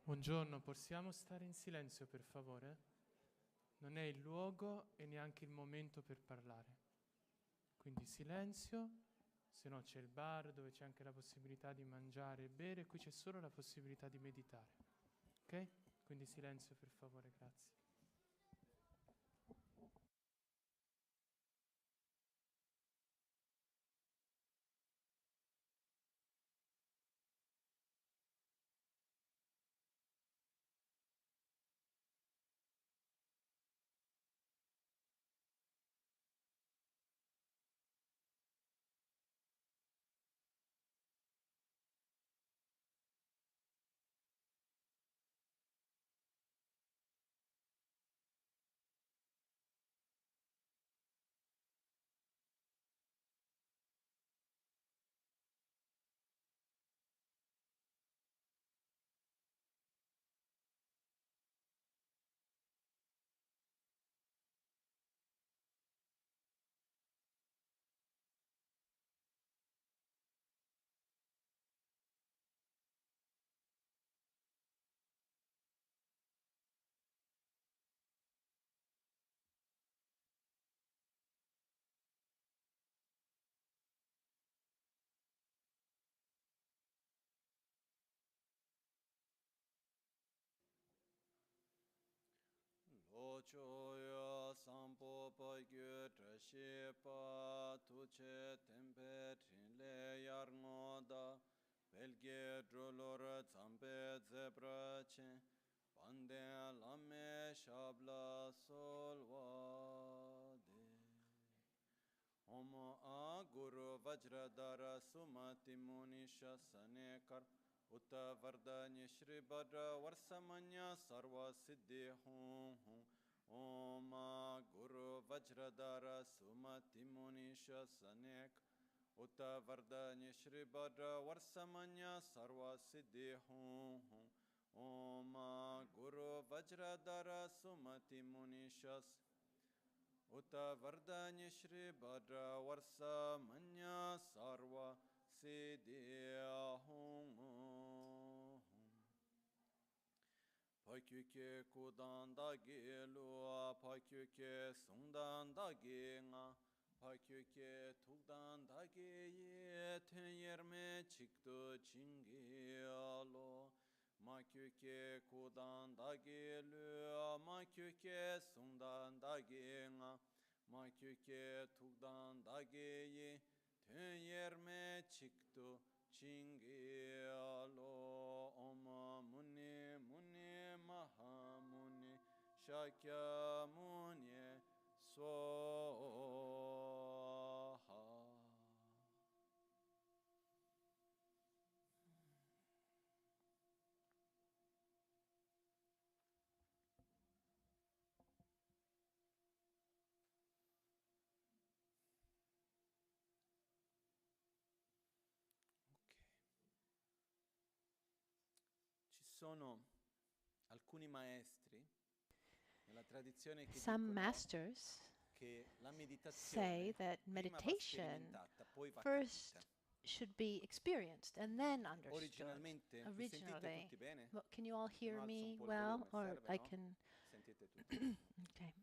Buongiorno, possiamo stare in silenzio per favore? Non è il luogo e neanche il momento per parlare. Quindi silenzio, se no c'è il bar dove c'è anche la possibilità di mangiare e bere, e qui c'è solo la possibilità di meditare. Ok? Quindi silenzio per favore, grazie. Lochoya sampo pa gyu trashi pa tuche tempe trinle yarngoda belge drolor zampe zebrache pande lame shabla solvade Om A Guru Vajradhara Sumati Munisha Sanekar Utta Vardanya Shri Bhadra Varsamanya Sarva Siddhi Hum Hum Om A Guru Vajradhara Sumati Munisha Sanekar Utta Vardanya Shri Bhadra Varsamanya Sarva Siddhi Hum Hum Om A Guru Vajradhara Sumati Munisha Uta Vardanya Shri Bhadra Varsa Manya Sarva Siddhya Hum Pakyuke Kudanda Gelua Pakyuke Sungdanda Genga Pakyuke Tugdanda Geye Tenyerme Chikto Chingialo Makyuke kudan dagi lua, makyuke sundan dagi nga, makyuke tukdan dagi yi, tön yerme çıktı çingi alo, oma muni muni maha muni, şakya muni swaha. Ci sono alcuni maestri nella tradizione che Some dicono masters che la say meditazione that prima va meditation sperimentata, poi va first capita. should be experienced and then understood. Originalmente, mi sentite tutti bene? Well, can you all hear Alzo un me po' il well, volume, or serve, I no? can? Sentite tutti. Okay.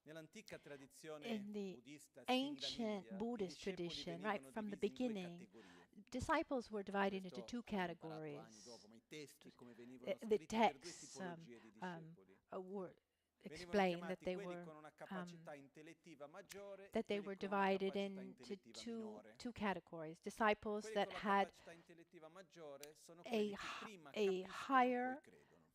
Nell'antica tradizione In the buddista, sin ancient dall'India, i Buddhist discepoli tradition, right venivano from the divisi in due beginning, categorie. disciples were divided into Questo two l'ho imparato anni dopo, categories. ma i testi come venivano The scritti per due texts tipologie di discepoli. were Venivano explained that chiamati they quelli were con una capacità intellettiva maggiore e that they quelli were con una divided capacità into intellettiva two minore. categories: disciples Quelli that con la had capacità intellettiva maggiore sono a quelli che prima a capiscono, poi credono.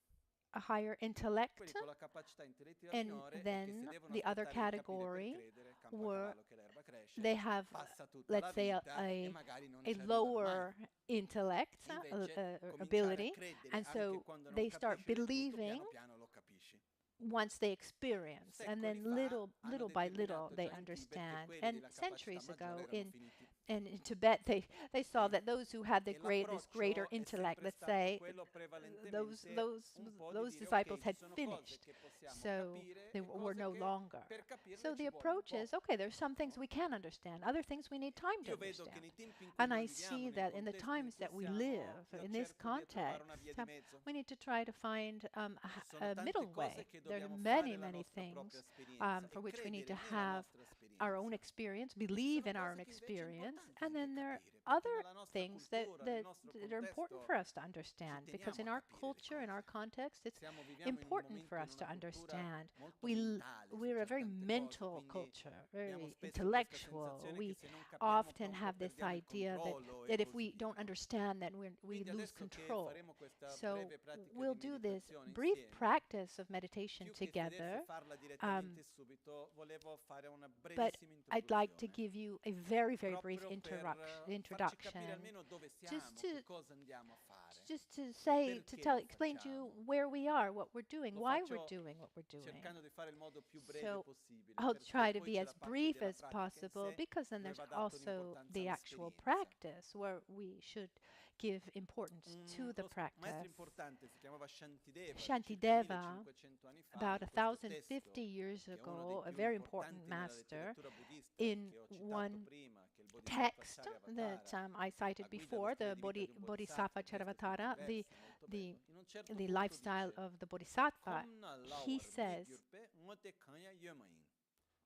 higher intellect, Quelli con la capacità intellettiva and minore è che se then devono the other aspettare di capire per category credere, campo a were cavallo che l'erba cresce, they have, passa tutta la let's say, vita e magari non a ci arrivano mai. lower intellect Invece cominciare a ability, credere and anche so quando non they start capisci del tutto, believing piano piano lo capisci. once they experience, and Secoli then fa hanno little by little determinato they già in Tibet che understand. quelli And della capacità centuries maggiore ago erano in finiti. and in Tibet, they saw that those who had the E greater l'approccio è intellect, sempre let's stato say, quello those prevalentemente those un po' di those dire, disciples ok, had ci sono cose finished, che possiamo so capire they e were cose no che longer. per capirle So ci the vuole un approach is po'. okay. There's some things No? we can understand, other things we need time to Io vedo che understand. nei tempi in cui And noi I viviamo, see nei that in the contesti in times cui that we siamo, live, io in this cerco di trovare una context, via di mezzo. we need to try to find Ci sono a tante middle cose way. che There are dobbiamo many, fare la many nostra propria things esperienza for e which we need to credere nella have nostra esperienza. our own experience, E ci believe sono in our cose own che invece è experience, importante and anche then there are capire, perché other nella nostra things that, cultura, nel nostro that are important contesto for us to ci understand, because teniamo in a our capire le culture, in our cose. context, it's Viviamo in un important momento for in us to una cultura understand. molto We mentale su we're a very certe cose, mental quindi culture, abbiamo very spesso questa intellectual. sensazione We che se non capiamo poi often un po' have this perdiamo il idea controllo e that if così we via. don't understand, then we Quindi lose adesso che control. faremo questa So breve pratica we'll di do this meditazione brief insieme, practice of meditation più che sedersi e together, farla direttamente subito, volevo fare una but brevissima I'd like to introduzione, give you a very, very brief proprio per farci introduction, capire almeno dove siamo, che cosa andiamo a fare just to e say, to perché lo explain to you facciamo. where we are, what we're doing, Lo why we're faccio doing what we're doing. cercando di fare il modo più breve So possibile, I'll perché try to poi be c'è as la parte brief della as pratica in possible, sé, because then dove there's va data also un'importanza the actual all'esperienza. practice where we should give importance to the Maestro practice. importante si chiamava Shantideva, Shantideva, circa 1500 anni fa, about in questo 1,050 testo, years che è uno ago, dei a più very important importanti nella master, letteratura buddista, in che ho citato one prima, che è il Bodhisattva text Charyavatara, that I cited la guida before, allo the stile di vita di un Bodhisattva Bodhisattva, testo scritto in Charyavatara, versi, molto the bello. In un certo the punto lifestyle dice: of the Bodhisattva, "Komna he lawar says vigyurpe, ngote kanya yömain."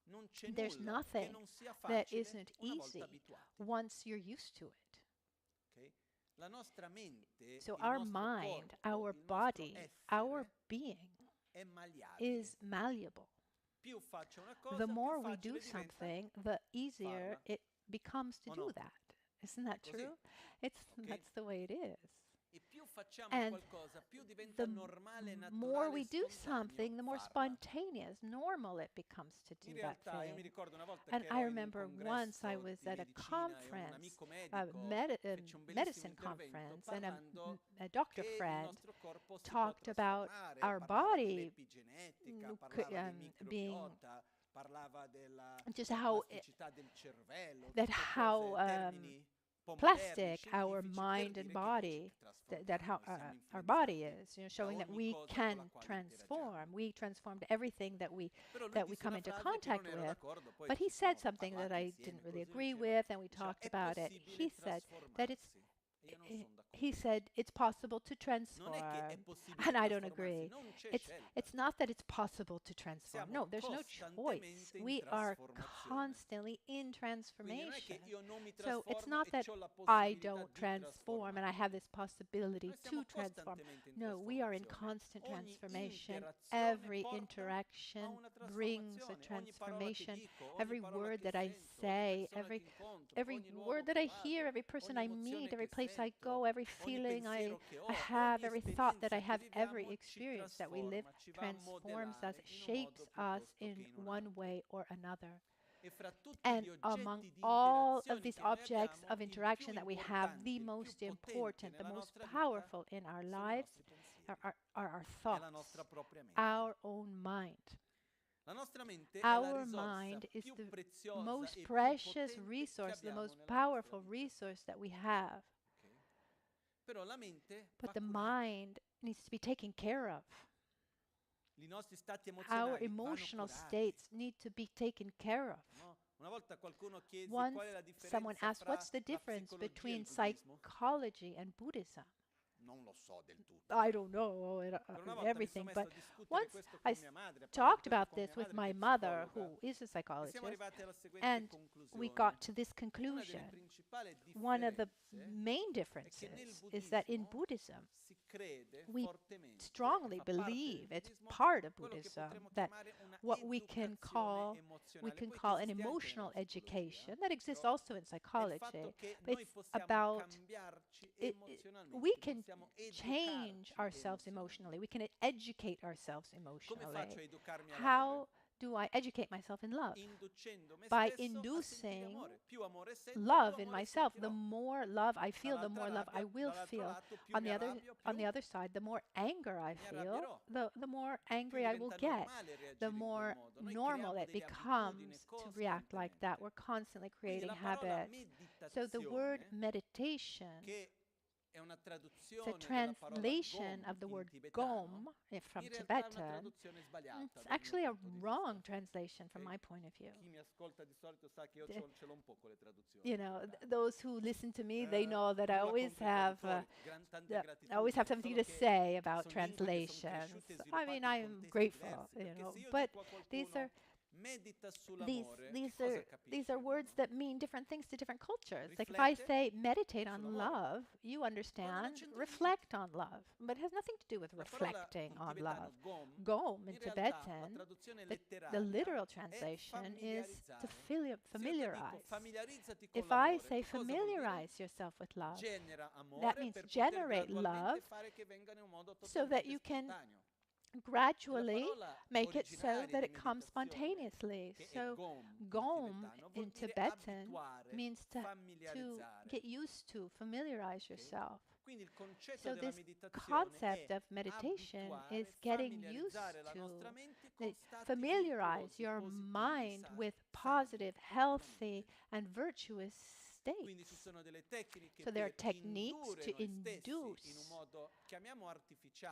Non c'è there's nulla che nothing non sia that facile isn't una volta easy abituati. once you're used to it. Ok? La nostra mente, So il our nostro mind, corpo, our il nostro body, our essere being è malleabile. is malleable. Più faccio una cosa, The più more we facile do diventa something, the easier farla. it becomes to O do no? that. Isn't that Così. true? Ok? That's the way it is. E più facciamo And qualcosa, più diventa the normale, more naturale, we do spontaneo something, the more farla. spontaneous, normal it becomes to In do that realtà io mi thing. ricordo una volta And che I ero in un remember once I congresso was di at a medicina e un conference, amico a medico fece un bellissimo medicine intervento conference, and parlando a doctor che il friend nostro corpo si può talked about trasformare, our parlava body dell'epigenetica, parlava del being microbiota, parlava della just how plasticità del cervello, that tutte how cose, termini un po' plastic moderni, our scientifici, mind per and dire che body, noi ci that how trasformiamo e siamo our body influenzati is, da showing that ogni we cosa con can la quale transform. interagiamo. We transformed everything that we Però lui disse come una into frase che contact non ero with. d'accordo, poi But he ci said siamo something that parlati I insieme didn't really così, agree diceva, with, and we diceva, talked è about it. possibile He said that trasformarsi. E io non sono d'accordo. he said it's possible to Non è che è transform, possibile and I don't trasformarsi, agree. non c'è It's scelta. it's not that it's possible to transform. Siamo No, there's no choice. costantemente in We are trasformazione. constantly in Quindi non è che transformation. io non mi So it's trasformo not e that ho la I possibilità don't di transform and I have this trasformarmi. possibility Noi to siamo transform. costantemente in No, we are in trasformazione. constant Ogni transformation. interazione Every porta interaction a una brings a trasformazione. Ogni parola che transformation. dico, ogni Every parola word che that I sento, ogni say, persona every che incontro, every ogni luogo word that che I hear, vado, every person ogni I meet, emozione every che place I sento, go, every ogni feeling pensiero che I ho, have, ogni every thought that I esperienza have, che every viviamo ci experience that we live trasforma, ci va a transforms us, modellare in un shapes modo us piuttosto in che in un one altro. way or another. E fra tutti And gli among oggetti di all of interazione these che noi objects abbiamo, of il più interaction that we have, importante, the il più most potente important, the nella most nostra vita powerful in our sono i lives nostri pensieri, are our è la thoughts, nostra propria mente. our own mind. La nostra mente è la Our risorsa mind is più the preziosa most e più precious potente che resource, the abbiamo most nella nostra powerful vita. resource that we have. Ok? Però la mente But va the curata. mind needs to be taken care of. I nostri stati Our emozionali vanno emotional curati. states need to be taken care of. No? Una volta qualcuno chiese Once qual è la someone differenza asked, fra what's the la difference psicologia e il between buddismo? psychology and Buddhism? Non lo so del tutto. I don't know Per una volta mi sono everything, messo but a discutere once questo I con mia madre, a parlare talked di questo about con this mia with madre my che è mother, psicologa, who is a e siamo psychologist, arrivati alla seguente and conclusione. we got to this Una delle conclusion. principali One of the differenze main è che differences nel is that in buddismo Buddhism, si crede we fortemente, strongly fa parte del believe, it's buddismo, part of quello che Buddhism, potremmo that chiamare una what we can educazione call emozionale, poi che an esiste anche emotional nella psicologia, education that exists però also in è il psychology. fatto che But noi it's possiamo about cambiarci we emozionalmente, can possiamo change educarci ourselves emotionally. We can educate ourselves Come emotionally. faccio a educarmi How all'amore? do I educate myself in love? Inducendo me By stesso a sentire inducing amore. Più amore sento, love più in amore myself. The sentirò. more love I feel, the more love I will Dall'altro feel. lato, più On mi the arrabbio, on the più other side, the more anger I mi feel, arrabbierò. the more Più angry I will diventa get. normale reagire The in quel more modo. Noi normal creiamo it delle becomes abitudini to react like that. costantemente. We're constantly Quindi creating la parola habits. So the word meditazione, meditation, che è una it's a traduzione della parola translation gom of the in word tibetano, gom from in realtà è una Tibetan. traduzione It's sbagliata dal actually mio a punto di wrong vista. translation from Ok? my point of view. Chi mi ascolta di solito sa che io The- ce l'ho un po' con le traduzioni. You in know, tibetano. those who listen to me, they know that I Nulla always contro i have traduttori, tanta I always have gratitudine, something solo to che say about sono lingue che sono translations. cresciute e I mean, sviluppate in I'm contesti grateful, diversi, you perché know, se io but dico a these are qualcuno medita these sull'amore, che these cosa are capisce words uno? that mean different things to different cultures. Like if I Riflette say meditate on sull'amore. love, you Ma non understand c'entra reflect on love, but it has nothing to do with La parola reflecting in on tibetano love. gom, Gom in in realtà la Tibetan, traduzione the letteraria literal è translation is to familiarizzare. Se io ti dico familiarize. familiarizzati con If I l'amore, say che cosa vuol dire? familiarize yourself with love, Genera that amore means per poter generate gradualmente love fare che venga in un modo so that totalmente you can spontaneo. E la gradually parola make it so originaria that di it comes meditazione, spontaneously. che è So gom in gom tibetano, vuol in dire Tibetan abituare, means to familiarizzare. get used to, familiarize Ok? yourself. Quindi il concetto So della this meditazione concept è of meditation abituare, is getting used familiarizzare la to nostra mente con stati familiarize virtuosi, your positivi, mind with sani, positive, healthy, continuamente. and virtuous Quindi ci states. sono delle tecniche So there are per techniques indurre to noi stessi in un induce modo, chiamiamo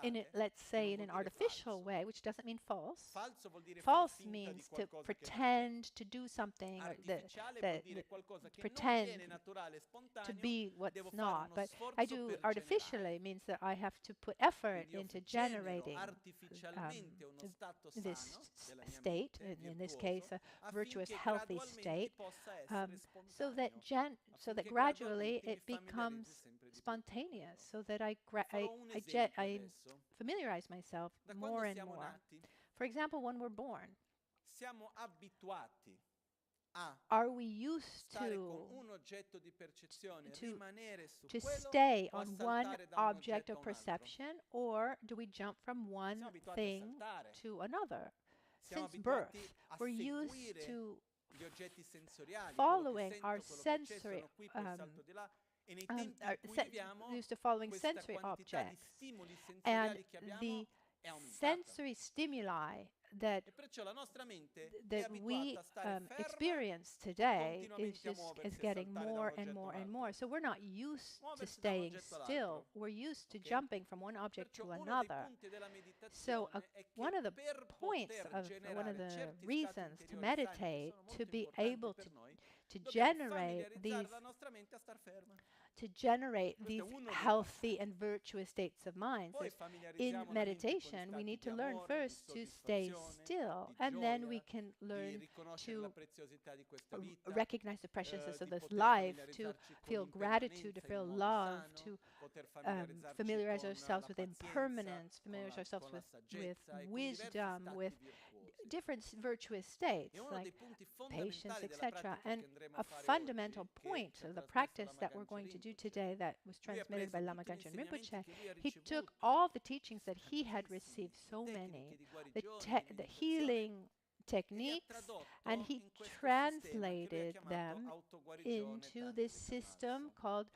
in it, artificiale, let's che say non in vuol an dire artificial falso. way, which doesn't mean false. Falso vuol dire far False finta di means to qualcosa che non c'è. pretend to do something or Artificiale vuol dire the qualcosa che non pretend viene naturale e to spontaneo, be what's devo fare not. uno But I sforzo do per artificially generare. means that I have to put effort Quindi io into genero generating artificialmente uno stato this sano della mia state, mente, in this virtuoso, case, a virtuous, affinché healthy gradualmente state, possa essere so that spontaneo, so that affinché gradually gradualmente mi it familiarizzi becomes sempre di più con spontaneous, quello. so that Farò un I esempio I adesso. familiarize myself Da more quando and siamo more. nati, For example, when we're born, siamo abituati a are we used stare con to un oggetto di percezione, to rimanere su to quello stay o a on one saltare da un object oggetto of a un altro? perception, or do we jump from one Siamo abituati a thing saltare. to another? Siamo Since birth, abituati a we're used seguire to gli oggetti sensoriali, quello che following sento, our quello che c'è, sensory, sono qui, poi salto di là. E nei um, tempi our in cui sen- viviamo, used to following questa sensory quantità di objects, stimoli and sensoriali che abbiamo the è aumentata. sensory stimuli that E perciò la nostra mente è that we abituata a stare ferma experience o today is continuamente a just muoversi is e getting saltare da un more and oggetto a more un and more. altro. So we're not used to Muoversi da un staying oggetto still. all'altro. We're used to Ok? jumping from one object Perciò to uno dei another. punti della So meditazione è che one of the per points poter of one of generare the certi reasons stati to interiori sani che meditate sono to molto be importanti able per noi, to dobbiamo generate familiarizzare these la nostra mente a star ferma. to generate Questo è these uno dei healthy passaggi. and virtuous states of minds. Poi In familiarizziamo la mente con i meditation, we stati need di to learn amore, di first to stay soddisfazione, still, di and then we gioia, can di learn riconoscere la to preziosità di questa vita, recognize the preciousness of di this poter life, to familiarizzarci con feel gratitude, to l'impermanenza in feel un modo love, sano, to poter familiarizzarci familiarize con ourselves la with pazienza, impermanence, con familiarize la, ourselves con la with saggezza e con diversi wisdom, stati with virtuosi. different virtuous states E uno like dei punti patience, fondamentali della etc. pratica che And andremo a a fare fundamental oggi, che point ci ha of the trasmesso practice Lama that we're Michel going to do Rinpoche, today, that was lui ha transmitted by preso Lama tutti gli Michel insegnamenti Rinpoche, che lui ha he took ricevuto, all the teachings that he had tantissimi, received, so le many, tecniche di the, guarigione, di the meditazione, healing e li ha techniques, tradotto and he in questo sistema che lui ha translated chiamato them autoguarigione into this tantrica, system NgalSo. called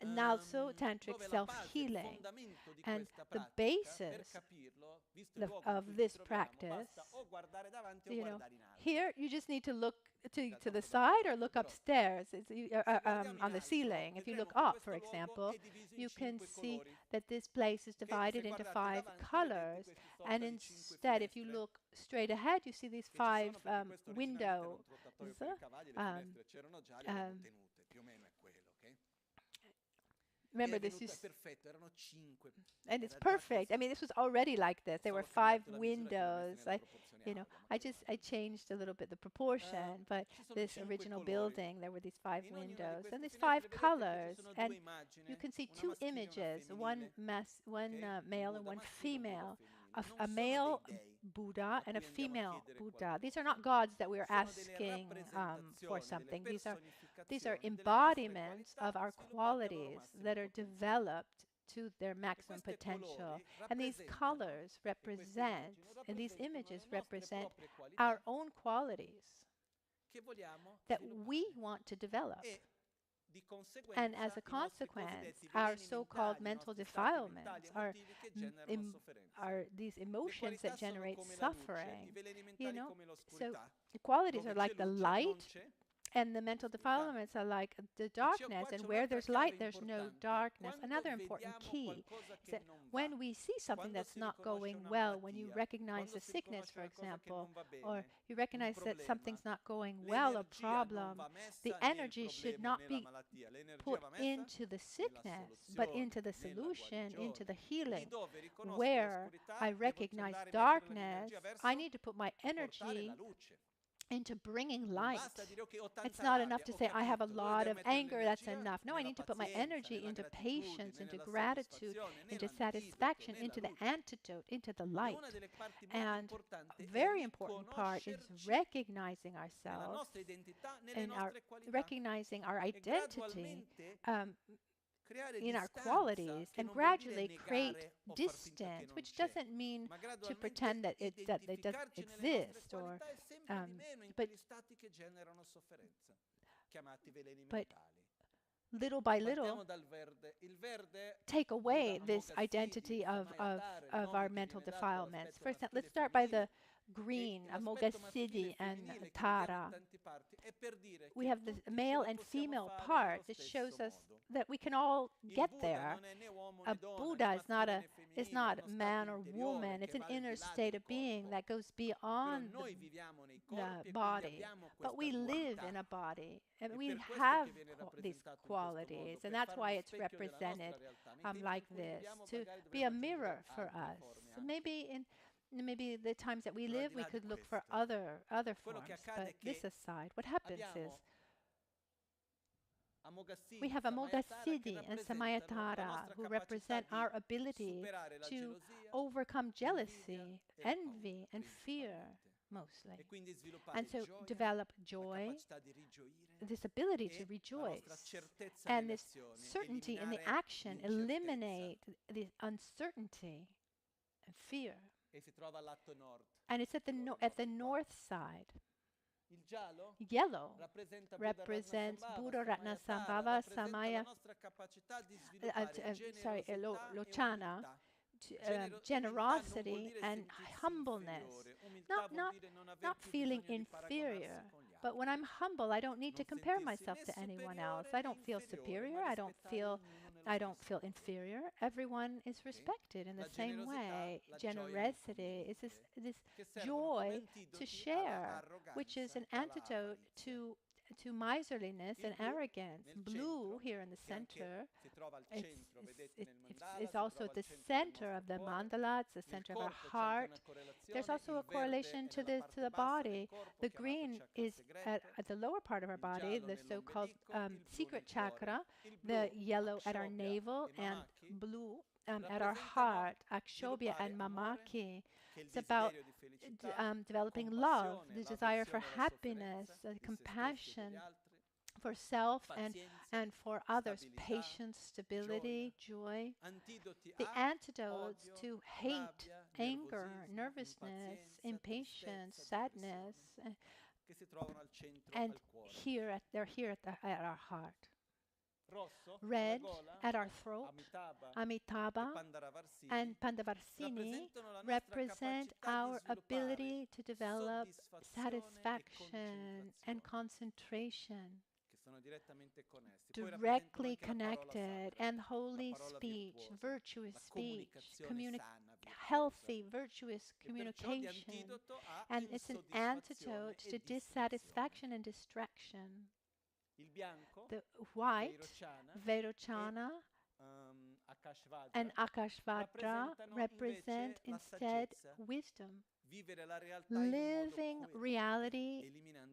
NgalSo, Tantric Dove la base, il self-healing. fondamento di And questa the pratica, per basis capirlo, visto il luogo in of cui ci this troviamo, practice, basta o guardare davanti o you know, guardare in alto. here you just need to look to Dal the nostro side or background. look Però, upstairs. It's, se guardiamo in on the alto, ceiling. If you vedremo look che up, questo for luogo example, è diviso in you can 5 see colori. that this place is Che divided se into guardate 5 davanti, vedete colors. queste And sorta di 5 instead, if you finestre look straight ahead, you see these che ci sono, 5 perché questo originariamente era un windows. trottoio per i cavalli, le finestre c'erano già, le abbiamo um, tenute, più o meno è quello, ok? Remember, È this venuto, è is, perfetto, erano 5. and it's Era già perfect. così. I mean, this was already like this. There were Solo 5 cambiato la misura e ce l'ho messa windows. nella proporzione You know, aurea, ma quello I changed a little bit the proportion, but ci sono this 5 original colori. building, there were these 5 In ognuna di windows queste and these finestre 5 vedete che ci colors, sono and due immagini, you can see una 2 maschile e una images, femminile, one ok? male Un and Buddha one maschile e un Buddha female, femminile. a Non sono male dei dei Buddha a and a cui andiamo a female chiedere Buddha. These are qualcosa. not gods that we are Sono delle asking for rappresentazioni, delle something. These are personificazioni delle nostre embodiments qualità of our sviluppate al loro qualities massimo that are potenziale. developed to their E maximum questi potential. colori And these rappresentano, colors e queste represent, immagini and these rappresentano images le nostre represent proprie qualità our own qualities che vogliamo that we sviluppare. want to develop. E di And as conseguenza a i nostri consequence, cosiddetti our veleni so-called mentali, i mental nostri stati mentali defilements emotivi che generano sofferenza. are these Le emotions that qualità sono generate come la luce, suffering. i veleni You mentali know, come so l'oscurità. the qualities Dove are like c'è the luce non light, c'è And the mental defilements are like the darkness, and where there's light, there's no darkness. Another important key is that when we see something that's not going well, when you recognize a sickness, for example, or you recognize that something's not going well, a problem, the energy should not be put into the sickness, but into the solution, into the healing. Where I recognize darkness, I need to put my energy into bringing light. It's not enough to say I have a lot of anger, that's enough. No, I need to put my energy into patience, into gratitude, into satisfaction, into the antidote, into the light. And a very important part is recognizing ourselves and recognizing our identity in our qualities, and gradually create distance, which doesn't mean to pretend that it doesn't exist, or but little by little take away this identity of our mental defilements. For example, let's start by the green, Amoga Siddhi and Tara. We have the male and female parts. It shows us that we can all get there. A Buddha is not man or woman. It's an inner state of being that goes beyond the body. But we live in a body, and we have these qualities, and that's why it's represented like this, to be a mirror for us. So maybe the times that we live, we could look for other forms. But this aside, what happens is we have Amoga Siddhi and Samayatara, who represent our ability to overcome jealousy, envy, and fear, mostly. And so develop joy, this ability to rejoice, and this certainty in the action, eliminate the uncertainty and fear. And it's at the north side. Yellow represents Buddha Ratnasambhava Samaya, Lochana, generosity and humbleness, not feeling inferior. But when I'm humble, I don't need to compare myself to anyone else. I don't feel superior. I don't feel inferior. Everyone is respected in the same way. Generosity is this joy to share, which is an antidote to miserliness and arrogance. Blue here in the center, it's also the center of the mandala. It's the center of our heart. There's also a correlation to the body. The green is at the lower part of our body, the so-called secret chakra. The yellow at our navel, and blue at our heart, Akshobhya and Mamaki. It's about developing love, the desire for happiness, compassion for self and for others, patience, stability, joy. The antidotes to hate, anger, nervousness, impatience, sadness, and they're here at our heart. Red at our throat, Amitabha and Pandavarsini represent our ability to develop satisfaction and concentration, directly connected, and holy speech, virtuous speech, healthy, virtuous communication. And it's an antidote to dissatisfaction and distraction. The white, Vairochana, and Akashvatra represent instead wisdom, living reality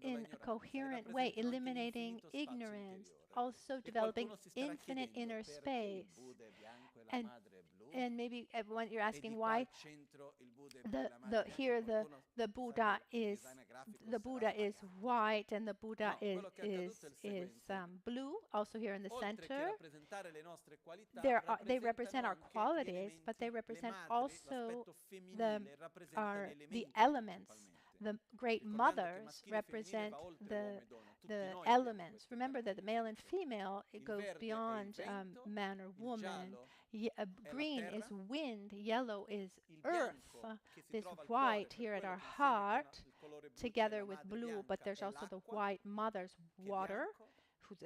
in a coherent way, eliminating ignorance, also developing infinite inner space. And maybe when you're asking why the Buddha is white and the Buddha is blue, also here in the center. They represent our qualities, but they represent also the elements. the great mothers represent the elements. Remember that the male and female, it goes beyond man or woman. Green is wind, yellow is earth. This white here at our heart, together with blue, but there's also the white mother's water,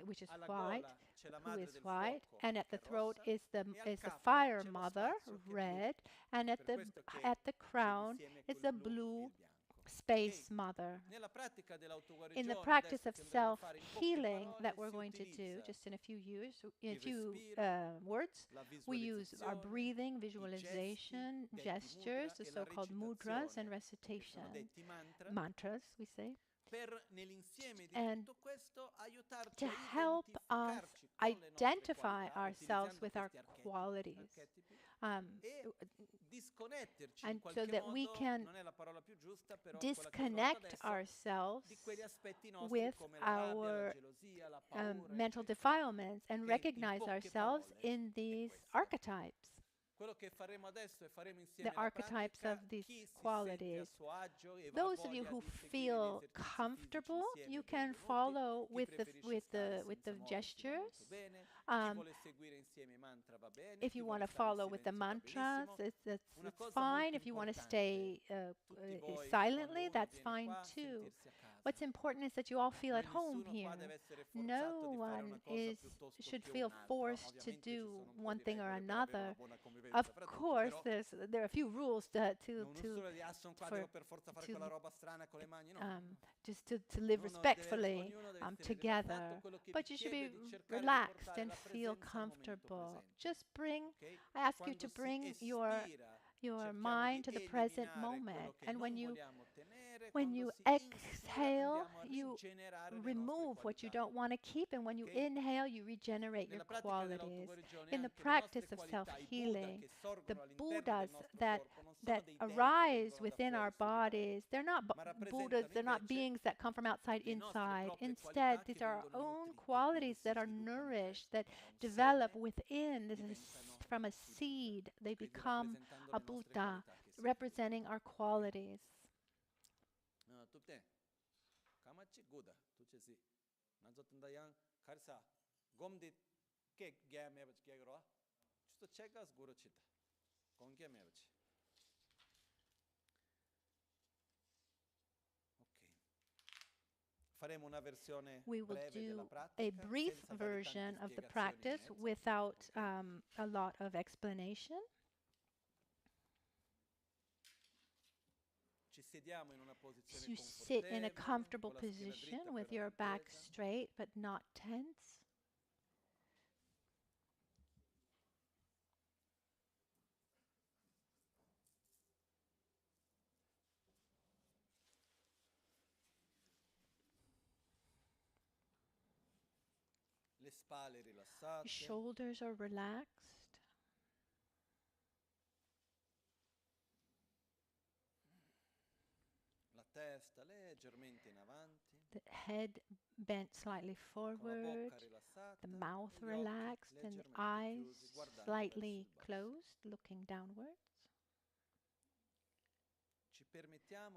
which is white, who is white, and at the throat is the fire mother, red, and at the crown is the blue space mother. In the practice of self-healing that we're going to do, just in a few words, we use our breathing, visualization, gestures, the so-called mudras, and recitation, mantras, we say. And to help us identify ourselves with our qualities, and so that we can disconnect ourselves with our mental defilements and recognize ourselves in these archetypes. The archetypes of these qualities. Those of you who feel comfortable, you can follow with the gestures. If you want to follow with the mantras, it's fine. If you want to stay silently, that's fine too. What's important is that you all feel at home here. No one should feel forced to do one thing or another. Of course, there are a few rules just to live respectfully together. But you should be relaxed and feel comfortable. I ask you to bring your mind to the present moment. And when you exhale, you remove what you don't want to keep. And when you inhale, you regenerate your qualities. In the practice of self-healing, the Buddhas that arise within our bodies, they're not Buddhas, they're not beings that come from outside inside. Instead, these are our own qualities that are nourished, that develop within. This is from a seed. They become a Buddha, representing our qualities. We will do a brief version of the practice without a lot of explanation. You sit in a comfortable position with your back straight but not tense. Shoulders are relaxed. The head bent slightly forward, the mouth relaxed, and the eyes slightly closed, looking downwards.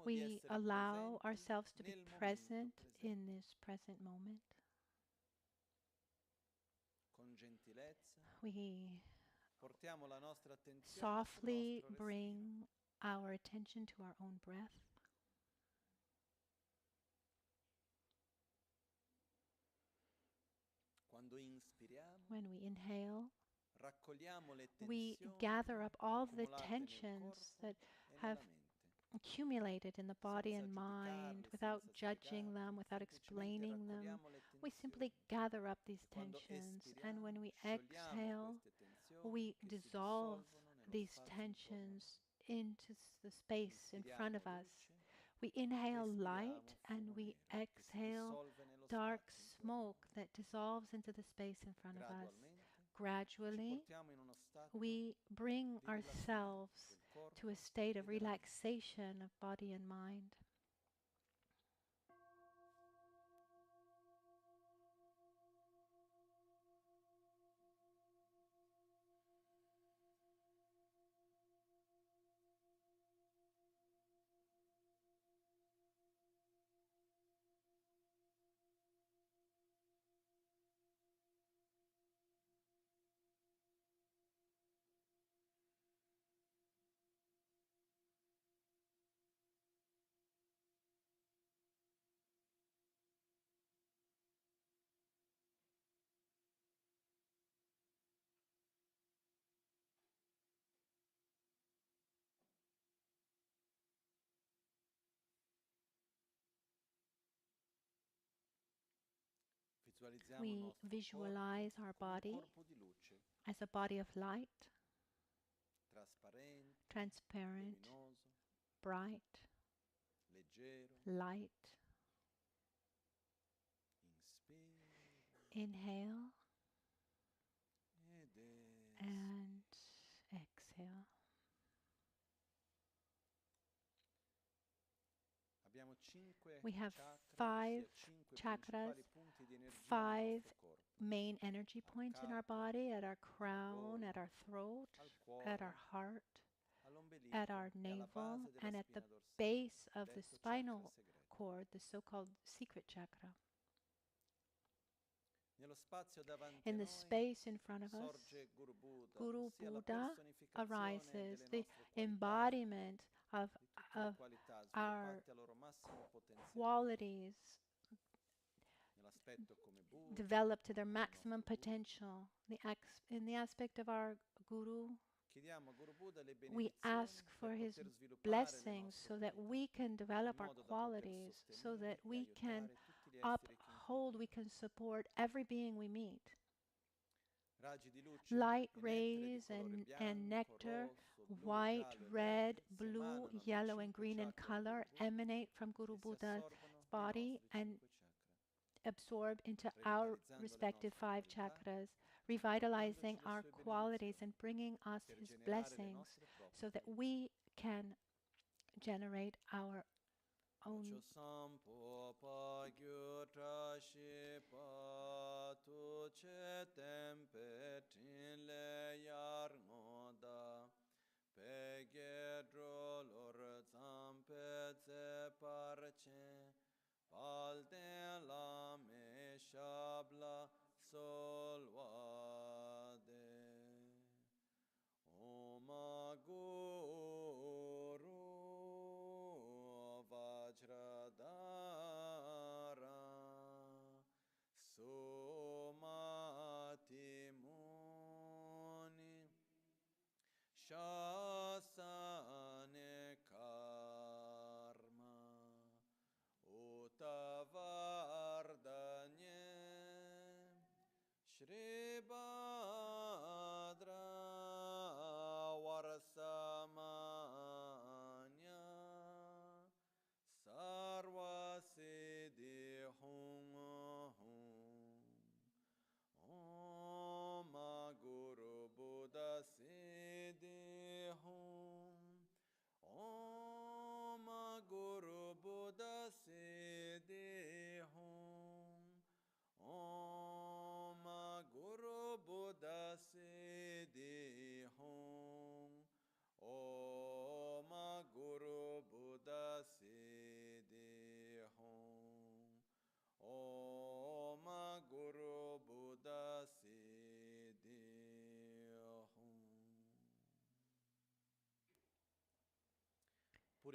We allow ourselves to be present in this present moment. We softly bring our attention to our own breath. When we inhale, we gather up all the tensions that have accumulated in the body and mind without judging them, without explaining them. We simply gather up these tensions, and when we exhale, we dissolve these tensions into the space in front of us. We inhale light and we exhale dark smoke that dissolves into the space in front of us. Gradually, we bring ourselves to a state of relaxation of body and mind. We visualize our body as a body of light, transparent, bright, light. Inhale and exhale. We have 5 chakras, 5 main energy points in our body, at our crown, at our throat, at our heart, at our navel, and at the base of the spinal cord, the so-called secret chakra. In the space in front of us, Guru Buddha arises, the embodiment of our qualities developed to their maximum potential. In the aspect of our Guru, we ask for his blessings so that we can develop our qualities, so that we can uphold, we can support every being we meet. Light rays and nectar, white, red, blue, yellow, and green in color, emanate from Guru Buddha's body and absorb into our respective 5 chakras, revitalizing our qualities and bringing us his blessings so that we can generate our own. Shasane karma utavardanye Shri Badra Varsamanya Sarva Siddhi Hum Om Guru Buddha Siddhi Hum Om Guru Buddha Siddhi Hum Om Guru Buddha Siddhi Hum Om Guru Buddha Siddhi Hum Om Guru Buddha Siddhi Hum. The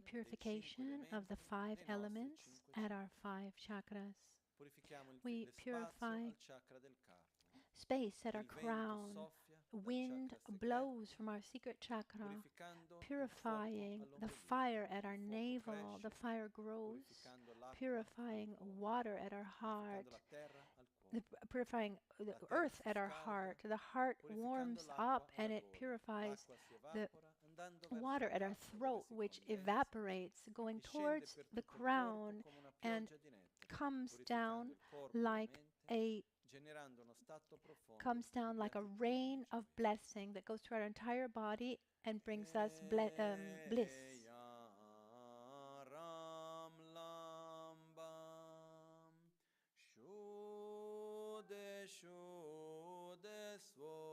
purification of the 5 elements at our 5 chakras. We purify space at our crown. Wind blows from our secret chakra, purifying the fire at our navel. The fire grows, purifying water at our heart, purifying the earth at our heart. The heart warms up and it purifies the water at our throat, which evaporates, going towards the crown and comes down like a rain of blessing that goes through our entire body and brings us bliss. Shuddha Swaha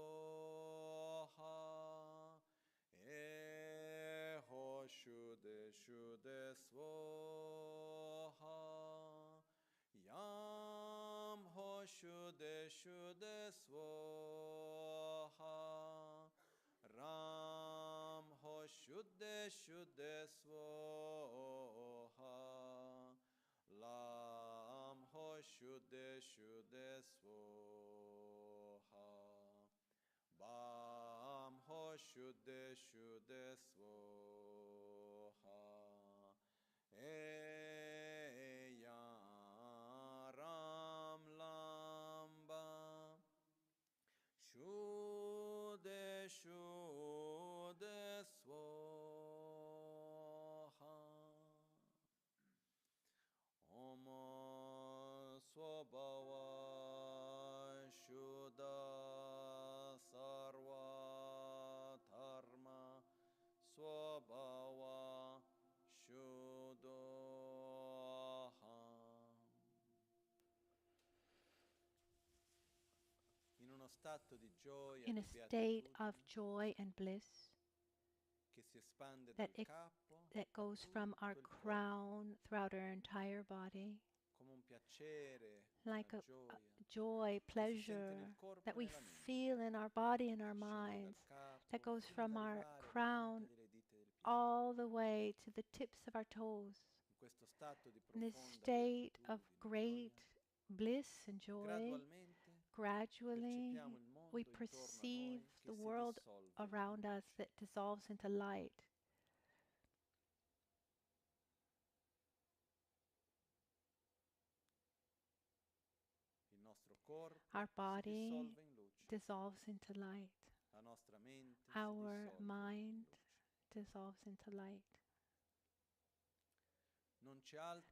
Yam Ho Shuddha Swaha Ram Ho Shuddha Swaha Lam Ho Shuddha Swaha Bam Ho Shuddha Swaha Ram in a state of joy and bliss that goes from our crown throughout our entire body, like a joy, pleasure that we feel in our body and our minds, that goes from our crown all the way to the tips of our toes. In this state of great bliss and joy, gradually we perceive the world around us that dissolves into light. Our body dissolves into light. Our mind dissolves into light.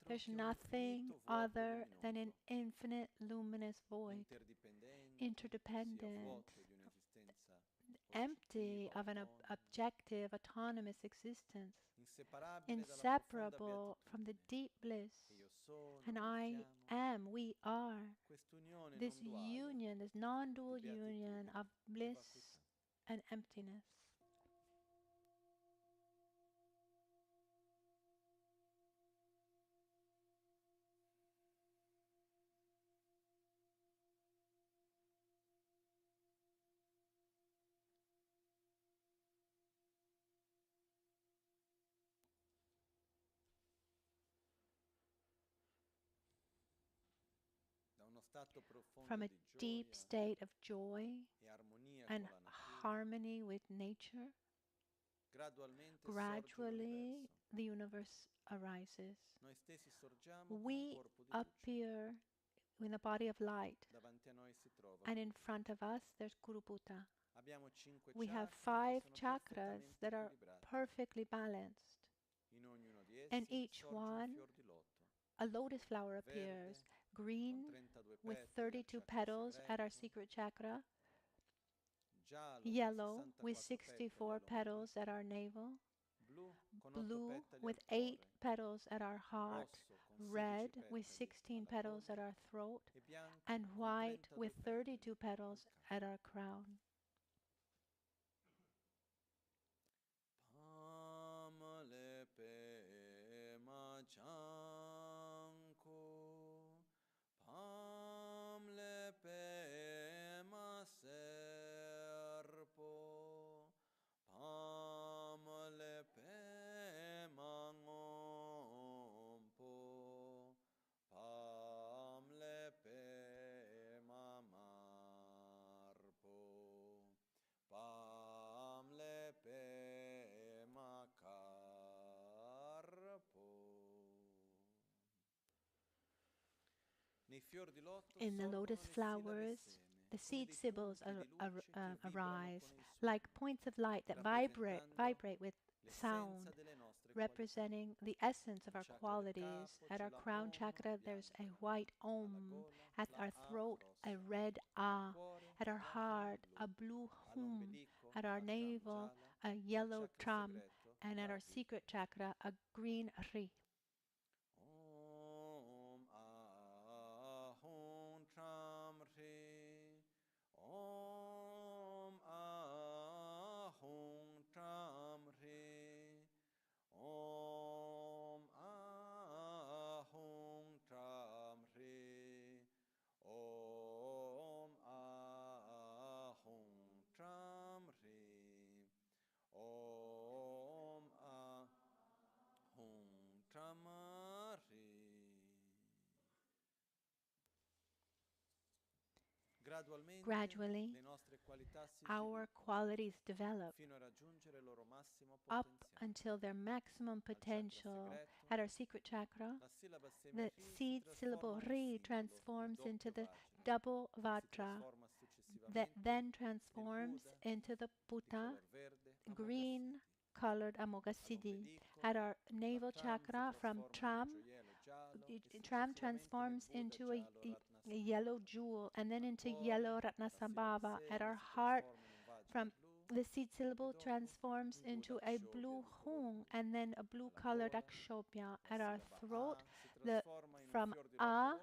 There's nothing other than an infinite luminous void, interdependent, empty of an objective, autonomous existence, inseparable from the deep bliss. And I am, we are, this union, this non-dual union of bliss and emptiness. From a deep state of joy and harmony with nature, gradually the universe arises. We appear in the body of light, and in front of us there's Guru Bhuta. We have 5 chakras that are perfectly balanced. And each one, a lotus flower appears, green with 32 petals at our secret chakra, yellow with 64 petals at our navel, blue with 8 petals at our heart, red with 16 petals at our throat, and white with 32 petals at our crown. In the lotus flowers, the seed sibyls arise like points of light that vibrate with sound, representing the essence of our qualities. At our crown chakra, there's a white Om. At our throat, a red A. At our heart, a blue Hum. At our navel, a yellow Tram. And at our secret chakra, a green Ri. Gradually, our qualities develop up until their maximum potential. At our secret chakra, the seed syllable Ri transforms into the double Vajra, that then transforms into the Bhuta, green-colored Amoghasiddhi. At our navel chakra, from Tram transforms into a yellow jewel, and then into yellow Ratnasambhava. At our heart, from the seed syllable transforms into a blue Hung, and then a blue-colored Akshobhya. At our throat, from A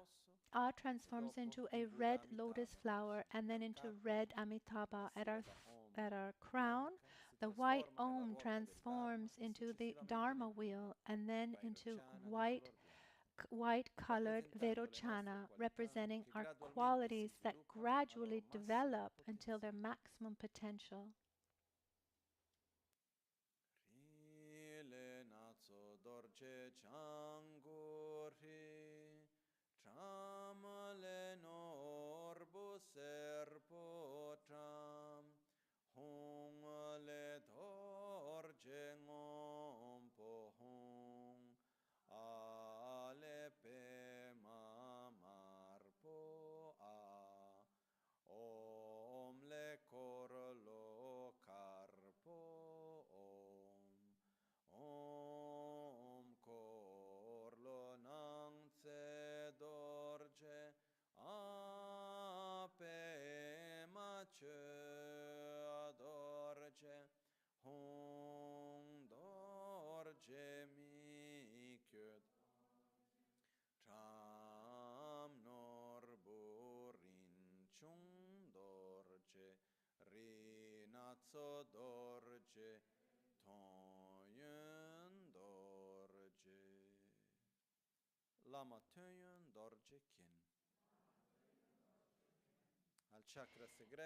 transforms into a red lotus flower and then into red Amitabha at our crown. The white Om transforms into the Dharma wheel and then into white-colored Vairochana, representing our qualities that gradually develop until their maximum potential. Lama Tönyen Dorje Kin.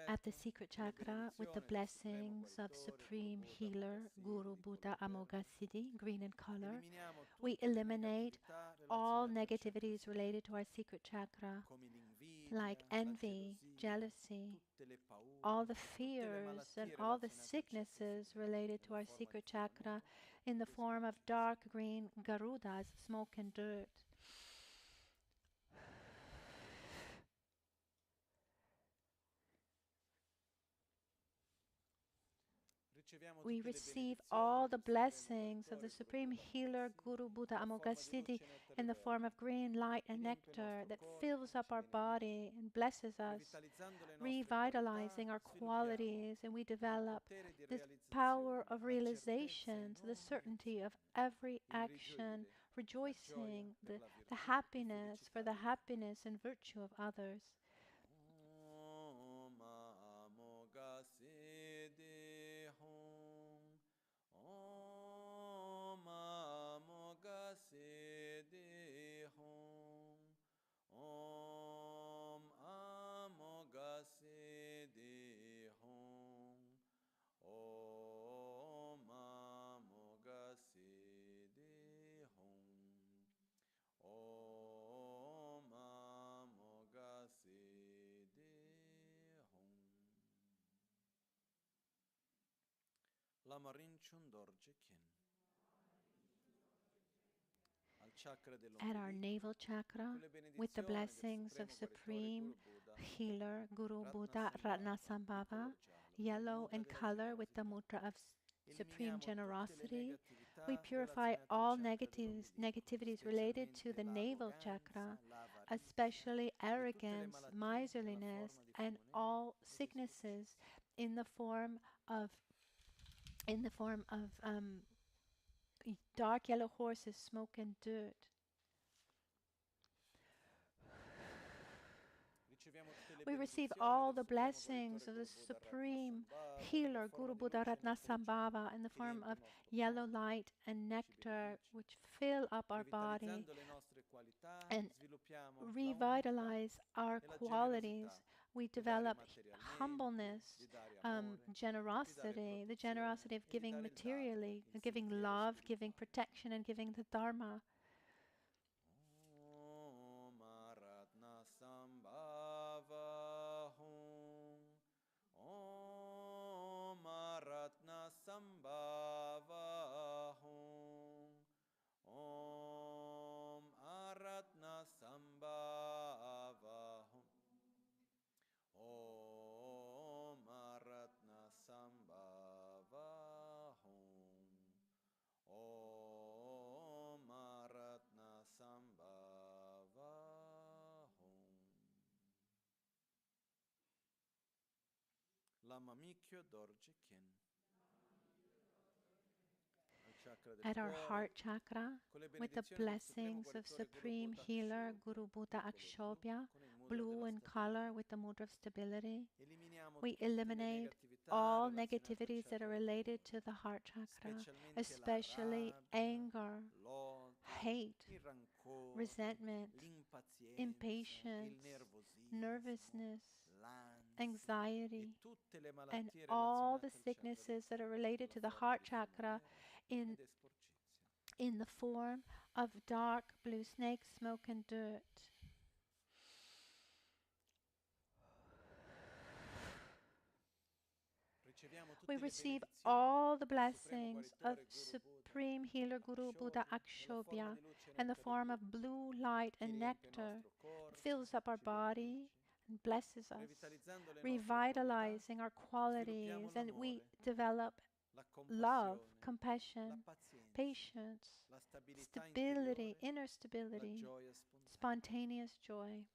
At the secret chakra, with the blessings of Supreme Healer Guru Buddha Amoghasiddhi, green in color, we eliminate all negativities related to our secret chakra, like envy, jealousy, all the fears and all the sicknesses related to our secret chakra in the form of dark green garudas, smoke and dirt. We receive all the blessings of the Supreme Healer Guru Buddha Amoghasiddhi in the form of green light and nectar that fills up our body and blesses us, revitalizing our qualities, and we develop this power of realization, the certainty of every action, rejoicing, the happiness for the happiness and virtue of others. Lama Rinpoche Dorje Kin. At our navel chakra, with the blessings of Supreme Healer Guru Buddha Ratnasambhava, yellow in color with the mudra of Supreme Generosity, we purify all negativities related to the navel chakra, especially arrogance, miserliness, and all sicknesses in the form of dark yellow horses, smoke and dirt. We receive all the blessings of the Supreme Healer Guru Buddha Ratnasambhava in the form of yellow light and nectar, which fill up our body and revitalize our qualities. We develop humbleness, generosity, the generosity of giving materially, giving love, giving protection, and giving the Dharma. Lama Michel Dorje Kin. at our heart chakra with the blessings of Supreme Healer Guru Buddha Akshobhya, blue in color with the mudra of stability. We eliminate all negativities that are related to the heart chakra, especially anger, hate, resentment, impatience, nervousness, anxiety, and all the sicknesses that are related to the heart chakra in the form of dark blue snake, smoke, and dirt. We receive all the blessings of Supreme Healer Guru Buddha Akshobhya in the form of blue light and nectar. It fills up our body and blesses us, revitalizing our qualities, and we develop love, compassion, patience, stability, inner stability, spontaneous joy.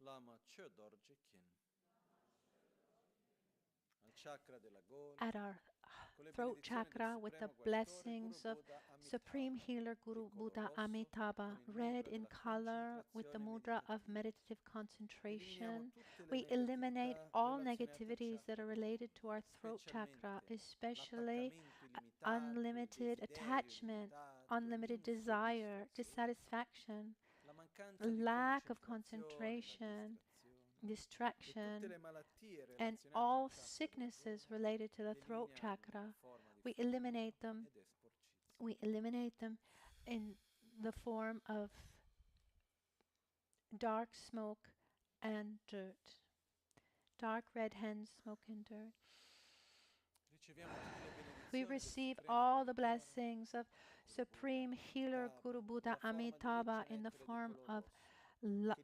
Lama Michel Rinpoche. At our throat chakra with the blessings of Supreme Healer Guru Buddha Amitabha, red in color with the mudra of meditative concentration. We eliminate all negativities that are related to our throat chakra, especially unlimited attachment, unlimited desire, dissatisfaction, lack of concentration, distraction, and all sicknesses related to the throat chakra. We eliminate them. We eliminate them in the form of dark smoke and dirt. Dark red hens, smoke and dirt. We receive all the blessings of Supreme Healer Guru Buddha Amitabha in the form of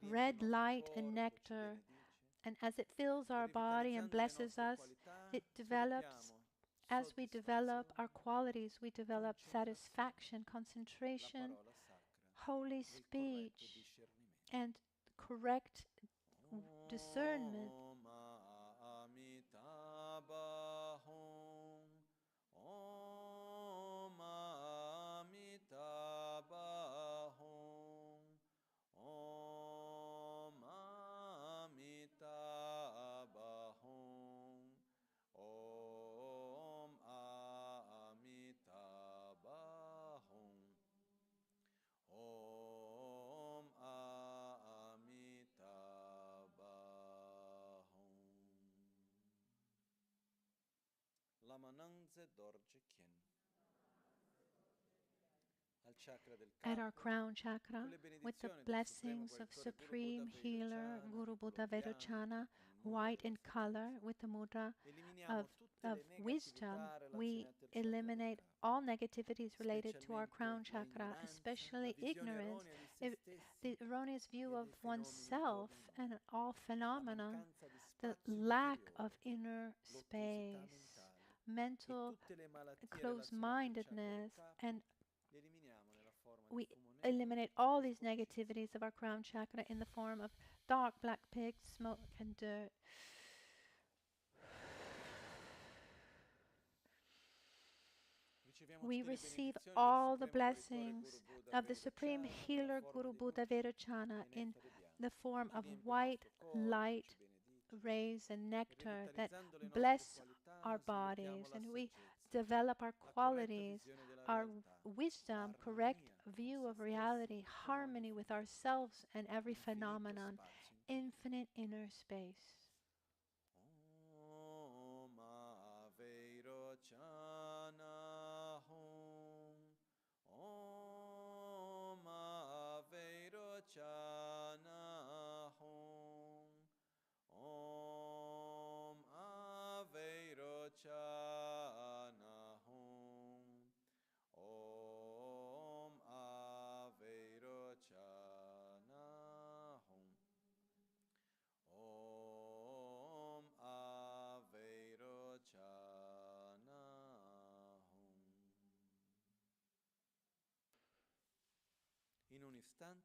red light and nectar. And as it fills our body and blesses us, it develops, as we develop our qualities, we develop satisfaction, concentration, holy speech, and correct discernment. At our crown chakra, with the blessings of Supreme Healer Guru Buddha Vairochana, white in color with the mudra of wisdom, we eliminate all negativities related to our crown chakra, especially ignorance, the erroneous view of oneself and all phenomena, the lack of inner space, mental closed-mindedness, and we eliminate all these negativities of our crown chakra in the form of dark black pig, smoke, and dirt. We receive all the blessings of the Supreme Healer Guru Buddha Vairochana in the form of white light rays and nectar that bless our bodies, and we develop our qualities, our wisdom, correct view of reality, harmony with ourselves and every phenomenon, infinite inner space.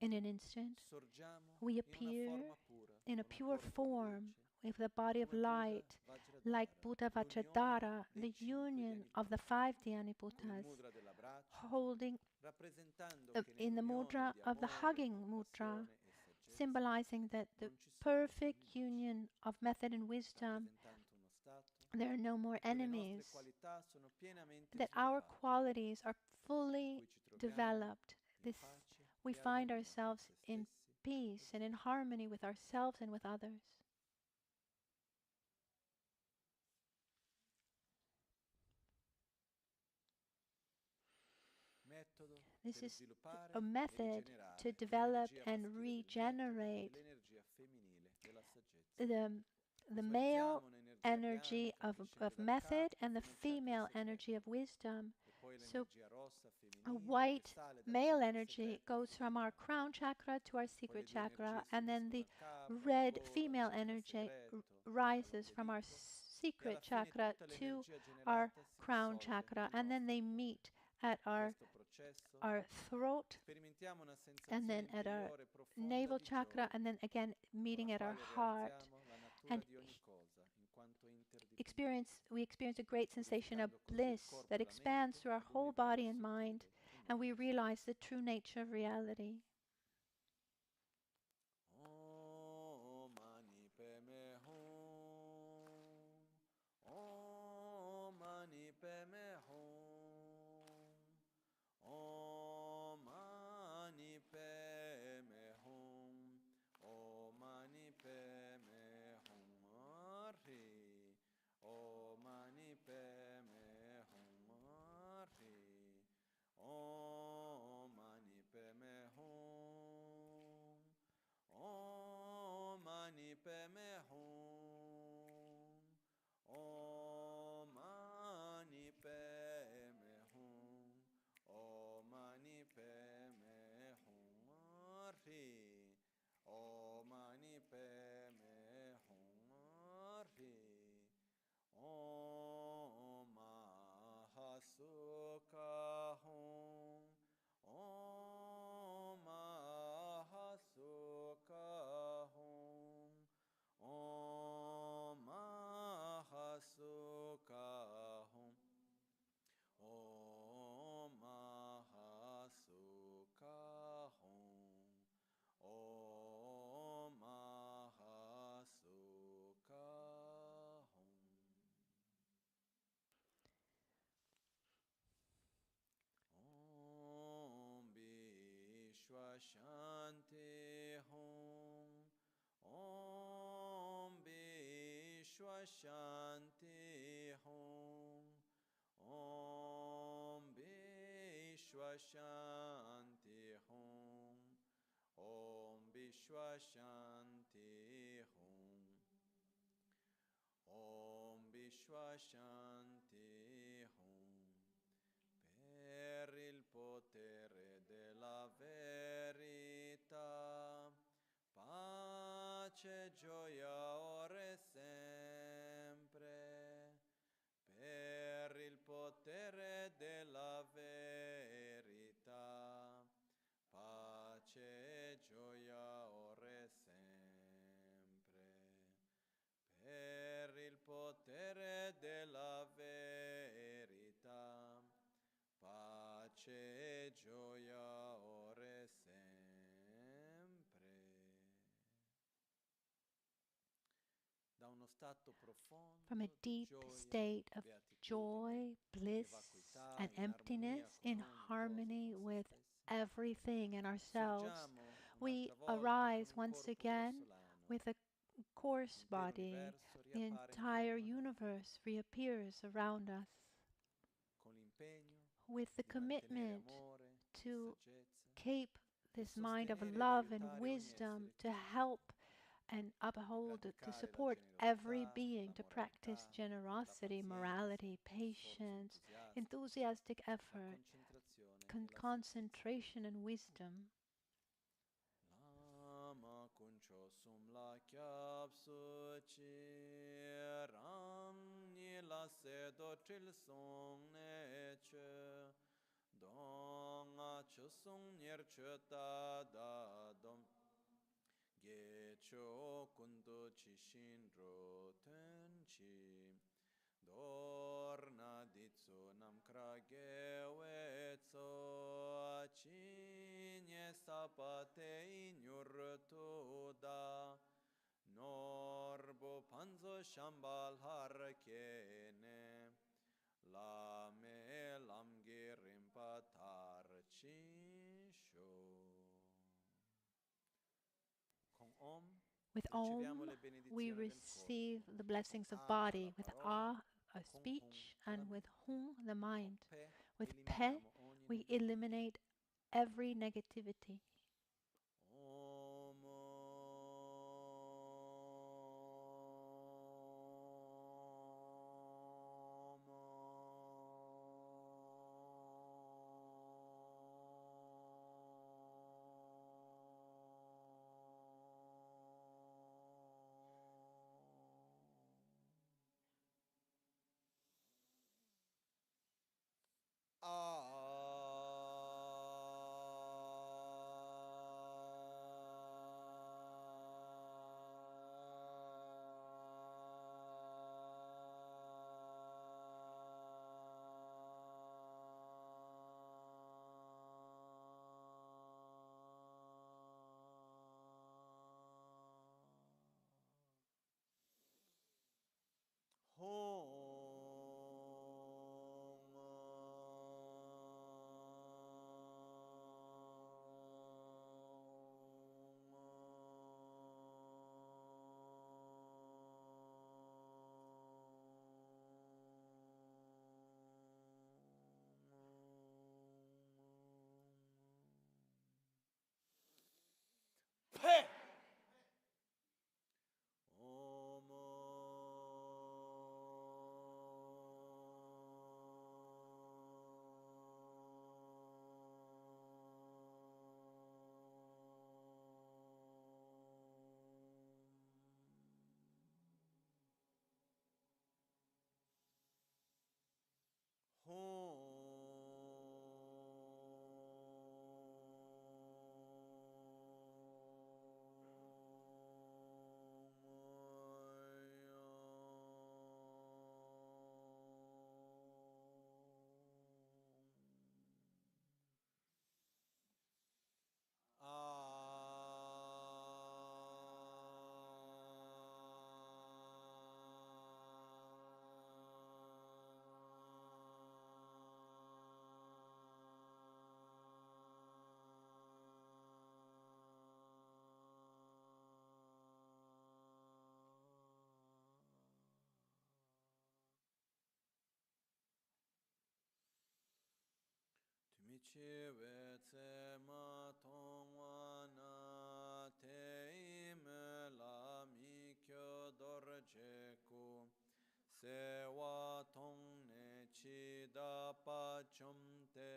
In an instant, we appear in a pure form with the body of light, like Buddha Vajradhara, the union of the 5 Dhyani Buddhas, holding in the mudra of the hugging mudra, symbolizing that the perfect union of method and wisdom. There are no more enemies, that our qualities are fully developed. We find ourselves in peace and in harmony with ourselves and with others. This is a method to develop and regenerate the male energy of method and the female energy of wisdom. So a white male energy goes from our crown chakra to our secret chakra, and then the red female energy rises from our secret chakra to our crown chakra, and then they meet at our throat, and then at our navel chakra, and then again meeting at our heart. And we experience a great sensation of bliss that expands through our whole body and mind, and we realize the true nature of reality. Shanti Hum Om Vishwa Shanti Hum Om Vishwa Shanti Hum Om Vishwa Shanti Hum Om Vishwa Shanti Hum per il potere della verità, pace, gioia, ora e sempre, per il potere della verità, pace, gioia, ora e sempre, per il potere della verità, pace e gioia ora e sempre. Da uno stato profondo From a deep state of joy, bliss, and emptiness in harmony with everything and ourselves, we arise once again with a coarse body. The entire universe reappears around us. With the commitment to keep this mind of love and wisdom, to help and uphold, to support every being, to practice generosity, morality, patience, enthusiastic effort, concentration and wisdom. Lama kuncho sumla kyab suchi ram nila sedo tril song ne che dong a chu Sung Nyer Chöta Da Dom Ge Cho Kundu Chi Shin Ro Tön Chi Dor Na Ditsu Nam Kra Ge We Tso Chi Nye Sapa Te Nyur Tu Da Norbo Panzo Shambal Har Kene Lame Lamge Rimpa Tar Chi Sho. Con Om With riceviamo Om, le we benedizioni del receive corpo. the blessings of A, body, la with parola, A con speech, Hum, la and with mente. Hum, the Con mind. Pe, With Pe, eliminiamo ogni we negatività. eliminate every negativity. Om. Michi we tse ma tong wa na te im la mi kyo dor je ku se wa tong ne chi da pa chom te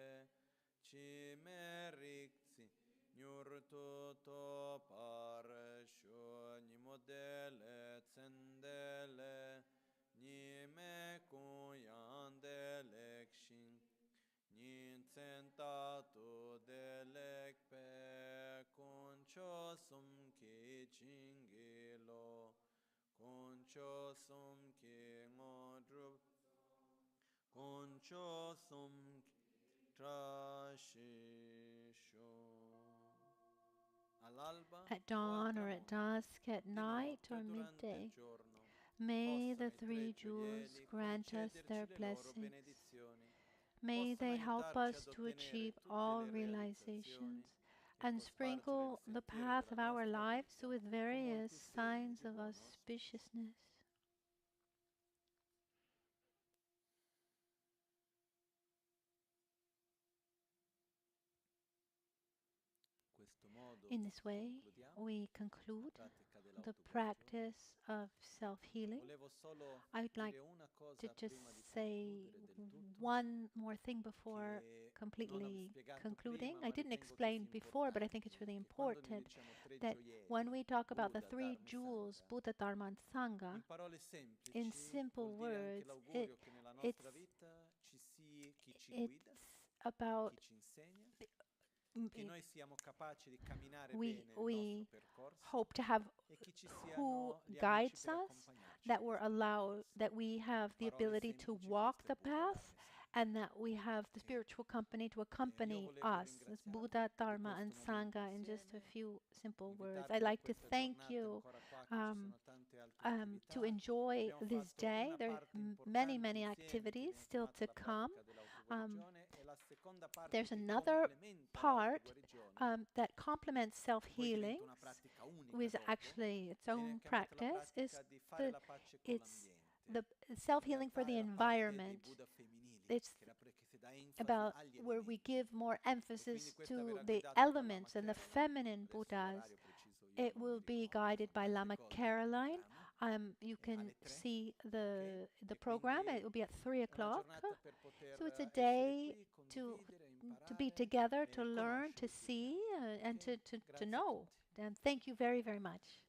chi me rik tsi nyur tu to par shu ni modele tsendele ni me ku yandele kshin Nin senta tu delek pe kuncho sum ki chingilo kuncho sum ki ngodrup kuncho sum ki trashisho all'alba At o al dawn or at tramonto dusk, at di night notte or durante il midday, giorno may the possano i three tre jewels gioielli grant us concederci their le loro blessings. benedizioni. May Possano they help aiutarci us ad to ottenere achieve tutte all le realizzazioni realizations e and cospargere il sprinkle the sentiero path della of our nostra lives vita with con various molti segni signs di of buon auspicio. auspiciousness. Questo modo In this way, concludiamo we la conclude pratica the dell'autoguarigione. practice of self-healing. Volevo solo I'd like dire una to cosa just prima di say concludere del tutto, one more thing before che non ho completely spiegato concluding. prima, I ma didn't ritengo che explain sia before, but I think it's importante, really che quando noi important diciamo tre that when gioielli, we talk about the Buddha, three Dharma e jewels, Sangha, Buddha, Dharma, and Sangha, in parole in semplici simple vuol dire anche words, l'augurio che nella it's nostra vita ci sia chi ci it's guida, about chi ci insegna we hope to have who guides us, that we have the ability to walk the path, and that we have the spiritual company to accompany us, as Buddha, Dharma, and Sangha, in just a few simple words. I'd like to thank you to enjoy this day. There are many, many activities still to come. There's another part that complements self-healing, with actually its own practice. It's the self-healing for the environment. It's about where we give more emphasis to the elements and the feminine Buddhas. It will be guided by Lama Caroline. You can see the program. It will be at 3 o'clock. So it's a day to be together, to learn, to see, and to know. And thank you very, very much.